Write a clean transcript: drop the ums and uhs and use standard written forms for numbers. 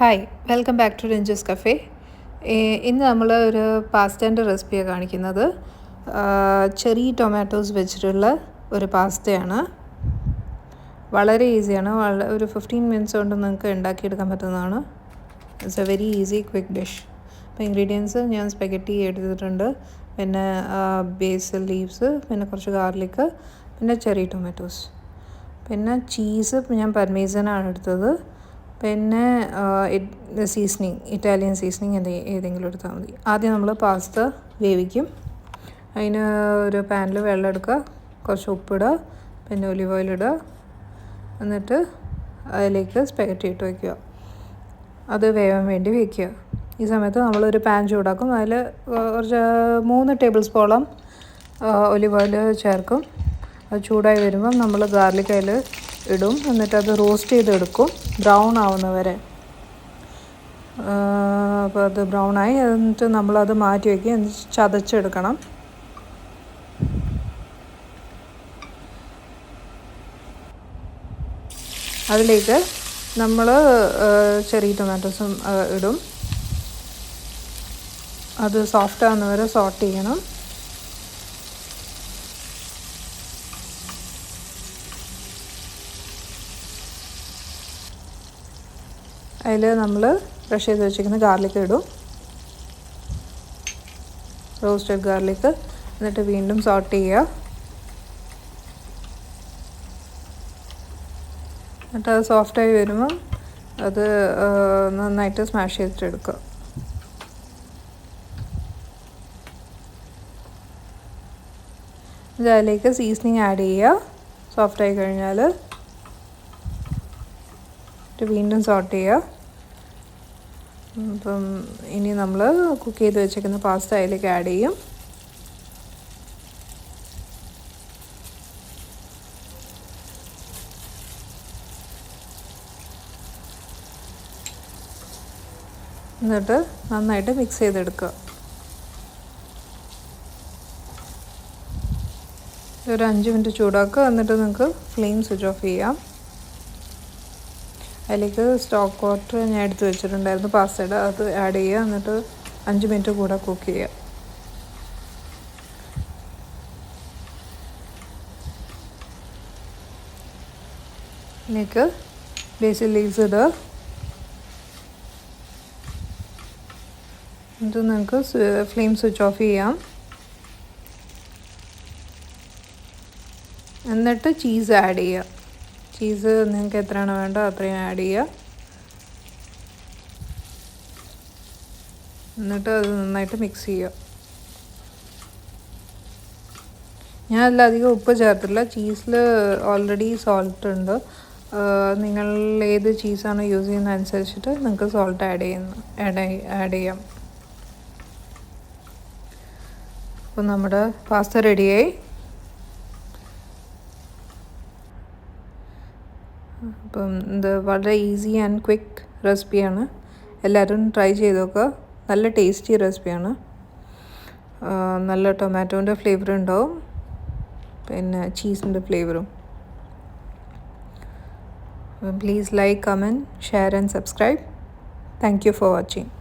Hi, welcome back to Ranju's cafe. ഇന്ന് നമ്മൾ ഒരു പാസ്തേൻ്റെ റെസിപ്പിയാണ് കാണിക്കുന്നത്. ചെറി ടൊമാറ്റോസ് വെച്ചിട്ടുള്ള ഒരു പാസ്തയാണ്. വളരെ ഈസിയാണ്. ഒരു 15 മിനിറ്റ്സ് കൊണ്ട് നിങ്ങൾക്ക് ഉണ്ടാക്കിയെടുക്കാൻ പറ്റുന്നതാണ്. It's A very easy quick dish. അപ്പോൾ ഇൻഗ്രീഡിയൻസ് ഞാൻ സ്പെഗറ്റി എടുത്തിട്ടുണ്ട്, പിന്നെ ബേസിൽ ലീവ്സ്, പിന്നെ കുറച്ച് ഗാർലിക്ക്, പിന്നെ ചെറി ടൊമാറ്റോസ്, പിന്നെ ചീസ് ഞാൻ പർമേസനാണ് എടുത്തത്, പിന്നെ സീസണിങ്, ഇറ്റാലിയൻ സീസണിങ് ഏതെങ്കിലും എടുത്താൽ മതി. ആദ്യം നമ്മൾ പാസ്ത വേവിക്കും. അതിന് ഒരു പാനിൽ വെള്ളം എടുക്കുക, കുറച്ച് ഉപ്പിടുക, പിന്നെ ഒലിവ് ഓയിൽ ഇടുക, എന്നിട്ട് അതിലേക്ക് സ്പെഗറ്റി ഇട്ട് വയ്ക്കുക. അത് വേവാൻ വേണ്ടി വയ്ക്കുക. ഈ സമയത്ത് നമ്മളൊരു പാൻ ചൂടാക്കും. അതിൽ കുറച്ച് 3 ടേബിൾ സ്പൂണോളം ഒലിവ് ഓയിൽ ചേർക്കും. അത് ചൂടായി വരുമ്പം നമ്മൾ ഗാർലിക് അതിൽ ഇടും. എന്നിട്ട് അത് റോസ്റ്റ് ചെയ്തെടുക്കും, ബ്രൗൺ ആവുന്ന വരെ. അപ്പോൾ അത് ബ്രൗണായി, എന്നിട്ട് നമ്മളത് മാറ്റി വയ്ക്കുക. എന്നിട്ട് ചതച്ചെടുക്കണം. അതിലേക്ക് നമ്മൾ ചെറിയ ടൊമാറ്റോസും ഇടും. അത് സോഫ്റ്റ് ആവുന്ന വരെ സോട്ട് ചെയ്യണം. അതിൽ നമ്മൾ ക്രഷ് ചെയ്ത് വെച്ചിരിക്കുന്ന ഗാർലിക്ക് ഇടും, റോസ്റ്റഡ് ഗാർലിക്ക്. എന്നിട്ട് വീണ്ടും സോട്ട് ചെയ്യുക. എന്നിട്ട് അത് സോഫ്റ്റായി വരുമ്പം അത് നന്നായിട്ട് സ്മാഷ് ചെയ്തിട്ടെടുക്കുക. അതിലേക്ക് സീസണിങ് ആഡ് ചെയ്യുക. സോഫ്റ്റായി കഴിഞ്ഞാൽ വീണ്ടും സോട്ട് ചെയ്യുക. അപ്പം ഇനി നമ്മൾ കുക്ക് ചെയ്ത് വെച്ചേക്കുന്ന പാസ്ത അതിലേക്ക് ആഡ് ചെയ്യും. എന്നിട്ട് നന്നായിട്ട് മിക്സ് ചെയ്തെടുക്കുക. ഒരു 5 മിനിറ്റ് ചൂടാക്കുക. എന്നിട്ട് നിങ്ങൾക്ക് ഫ്ലെയിം സ്വിച്ച് ഓഫ് ചെയ്യാം. അതിലേക്ക് സ്റ്റോക്ക് വാട്ടർ ഞാൻ എടുത്ത് വെച്ചിട്ടുണ്ടായിരുന്നു പാസ്തയുടെ, അത് ആഡ് ചെയ്യുക. എന്നിട്ട് 5 മിനിറ്റ് കൂടെ കുക്ക് ചെയ്യുക. ഇതിലേക്ക് ബേസിൽ ലീവ്സ് ഇടുക. എന്നിട്ട് നിങ്ങൾക്ക് ഫ്ലെയിം സ്വിച്ച് ഓഫ് ചെയ്യാം. എന്നിട്ട് ചീസ് ആഡ് ചെയ്യുക. ചീസ് നിങ്ങൾക്ക് എത്രയാണ് വേണ്ടോ അത്രയും ആഡ് ചെയ്യുക. എന്നിട്ട് അത് നന്നായിട്ട് മിക്സ് ചെയ്യുക. ഞാൻ അതിലധികം ഉപ്പ് ചേർത്തില്ല. ചീസിൽ ഓൾറെഡി സോൾട്ട് ഉണ്ട്. നിങ്ങൾ ഏത് ചീസാണോ യൂസ് ചെയ്യുന്നത് അനുസരിച്ചിട്ട് നിങ്ങൾക്ക് സോൾട്ട് ആഡ് ചെയ്യാം. അപ്പോൾ നമ്മുടെ പാസ്ത റെഡിയായി. അപ്പം ഇത് വളരെ ഈസി ആൻഡ് ക്വിക്ക് റെസിപ്പിയാണ്. എല്ലാവരും ട്രൈ ചെയ്ത് നോക്കുക. നല്ല ടേസ്റ്റി റെസിപ്പിയാണ്. നല്ല ടൊമാറ്റോൻ്റെ ഫ്ലേവർ ഉണ്ടാവും, പിന്നെ ചീസിൻ്റെ ഫ്ലേവറും. Please like, comment, share and subscribe. Thank you for watching.